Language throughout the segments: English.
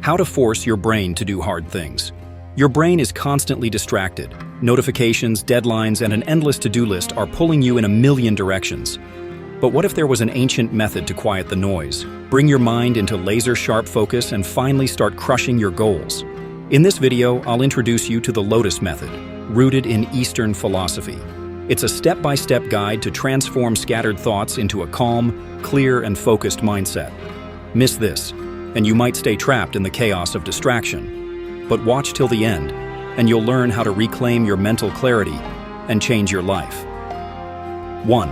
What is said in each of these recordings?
How to force your brain to do hard things. Your brain is constantly distracted. Notifications, deadlines, and an endless to-do list are pulling you in a million directions. But what if there was an ancient method to quiet the noise? Bring your mind into laser-sharp focus and finally start crushing your goals. In this video, I'll introduce you to the Lotus Method, rooted in Eastern philosophy. It's a step-by-step guide to transform scattered thoughts into a calm, clear, and focused mindset. Miss this, and you might stay trapped in the chaos of distraction. But watch till the end, and you'll learn how to reclaim your mental clarity and change your life. 1.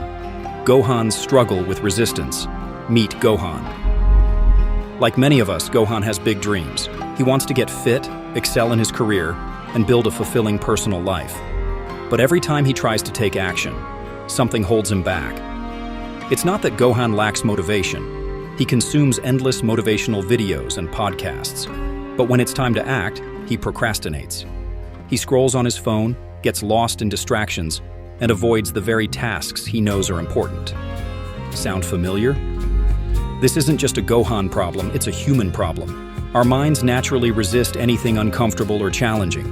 Gohan's struggle with resistance. Meet Gohan. Like many of us, Gohan has big dreams. He wants to get fit, excel in his career, and build a fulfilling personal life. But every time he tries to take action, something holds him back. It's not that Gohan lacks motivation. He consumes endless motivational videos and podcasts. But when it's time to act, he procrastinates. He scrolls on his phone, gets lost in distractions, and avoids the very tasks he knows are important. Sound familiar? This isn't just a Gohan problem, it's a human problem. Our minds naturally resist anything uncomfortable or challenging.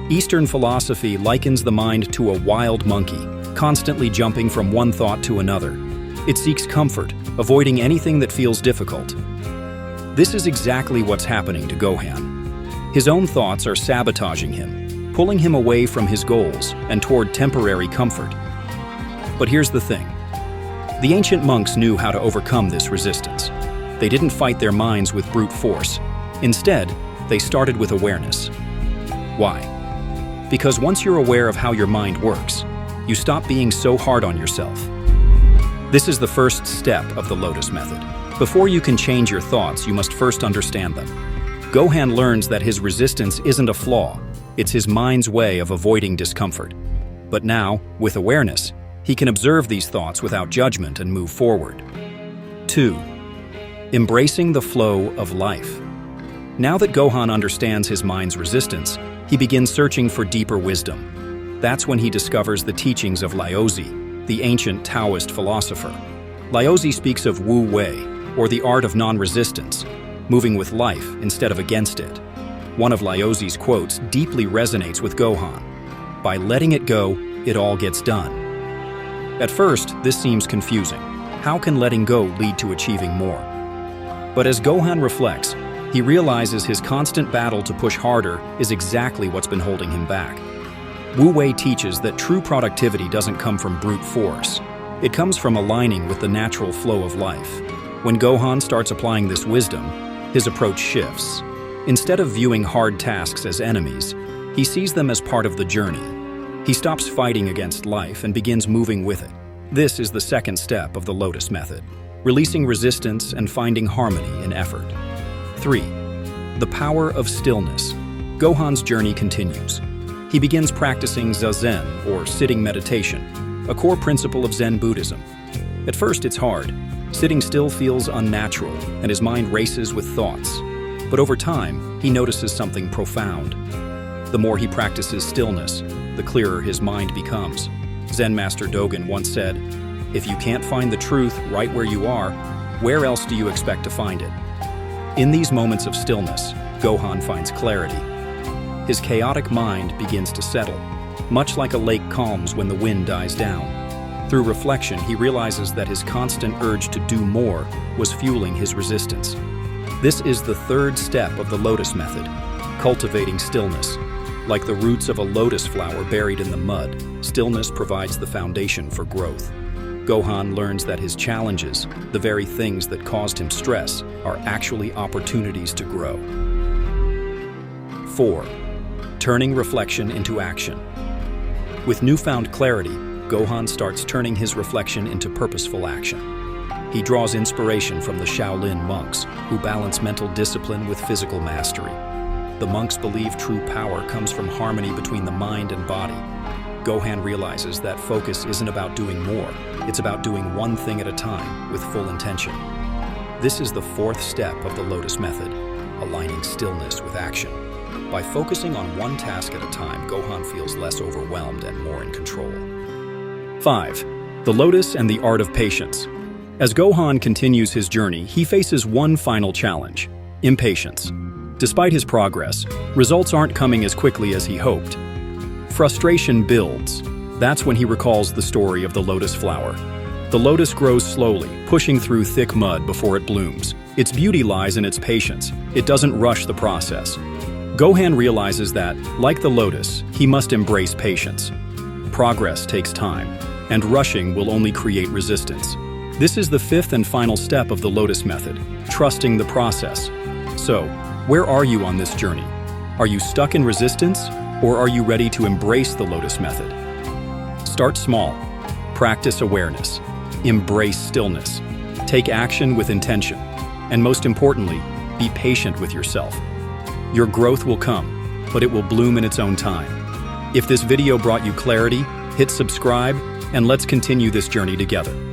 Eastern philosophy likens the mind to a wild monkey, constantly jumping from one thought to another. It seeks comfort, avoiding anything that feels difficult. This is exactly what's happening to Gohan. His own thoughts are sabotaging him, pulling him away from his goals and toward temporary comfort. But here's the thing. The ancient monks knew how to overcome this resistance. They didn't fight their minds with brute force. Instead, they started with awareness. Why? Because once you're aware of how your mind works, you stop being so hard on yourself. This is the first step of the Lotus Method. Before you can change your thoughts, you must first understand them. Gohan learns that his resistance isn't a flaw, it's his mind's way of avoiding discomfort. But now, with awareness, he can observe these thoughts without judgment and move forward. 2. Embracing the flow of life. Now that Gohan understands his mind's resistance, he begins searching for deeper wisdom. That's when he discovers the teachings of Laozi, the ancient Taoist philosopher. Laozi speaks of Wu Wei, or the art of non-resistance, moving with life instead of against it. One of Laozi's quotes deeply resonates with Gohan. By letting it go, it all gets done. At first, this seems confusing. How can letting go lead to achieving more? But as Gohan reflects, he realizes his constant battle to push harder is exactly what's been holding him back. Wu Wei teaches that true productivity doesn't come from brute force. It comes from aligning with the natural flow of life. When Gohan starts applying this wisdom, his approach shifts. Instead of viewing hard tasks as enemies, he sees them as part of the journey. He stops fighting against life and begins moving with it. This is the second step of the Lotus Method, releasing resistance and finding harmony in effort. 3. The power of stillness. Gohan's journey continues. He begins practicing zazen, or sitting meditation, a core principle of Zen Buddhism. At first, it's hard. Sitting still feels unnatural, and his mind races with thoughts. But over time, he notices something profound. The more he practices stillness, the clearer his mind becomes. Zen Master Dogen once said, "If you can't find the truth right where you are, where else do you expect to find it?" In these moments of stillness, Gohan finds clarity. His chaotic mind begins to settle, much like a lake calms when the wind dies down. Through reflection, he realizes that his constant urge to do more was fueling his resistance. This is the third step of the Lotus Method, cultivating stillness. Like the roots of a lotus flower buried in the mud, stillness provides the foundation for growth. Gohan learns that his challenges, the very things that caused him stress, are actually opportunities to grow. 4. Turning reflection into action. With newfound clarity, Gohan starts turning his reflection into purposeful action. He draws inspiration from the Shaolin monks, who balance mental discipline with physical mastery. The monks believe true power comes from harmony between the mind and body. Gohan realizes that focus isn't about doing more, it's about doing one thing at a time with full intention. This is the fourth step of the Lotus Method, aligning stillness with action. By focusing on one task at a time, Gohan feels less overwhelmed and more in control. 5. The Lotus and the Art of Patience. As Gohan continues his journey, he faces one final challenge: impatience. Despite his progress, results aren't coming as quickly as he hoped. Frustration builds. That's when he recalls the story of the lotus flower. The lotus grows slowly, pushing through thick mud before it blooms. Its beauty lies in its patience. It doesn't rush the process. Gohan realizes that, like the lotus, he must embrace patience. Progress takes time, and rushing will only create resistance. This is the fifth and final step of the Lotus Method, trusting the process. So, where are you on this journey? Are you stuck in resistance, or are you ready to embrace the Lotus Method? Start small. Practice awareness. Embrace stillness. Take action with intention. And most importantly, be patient with yourself. Your growth will come, but it will bloom in its own time. If this video brought you clarity, hit subscribe, and let's continue this journey together.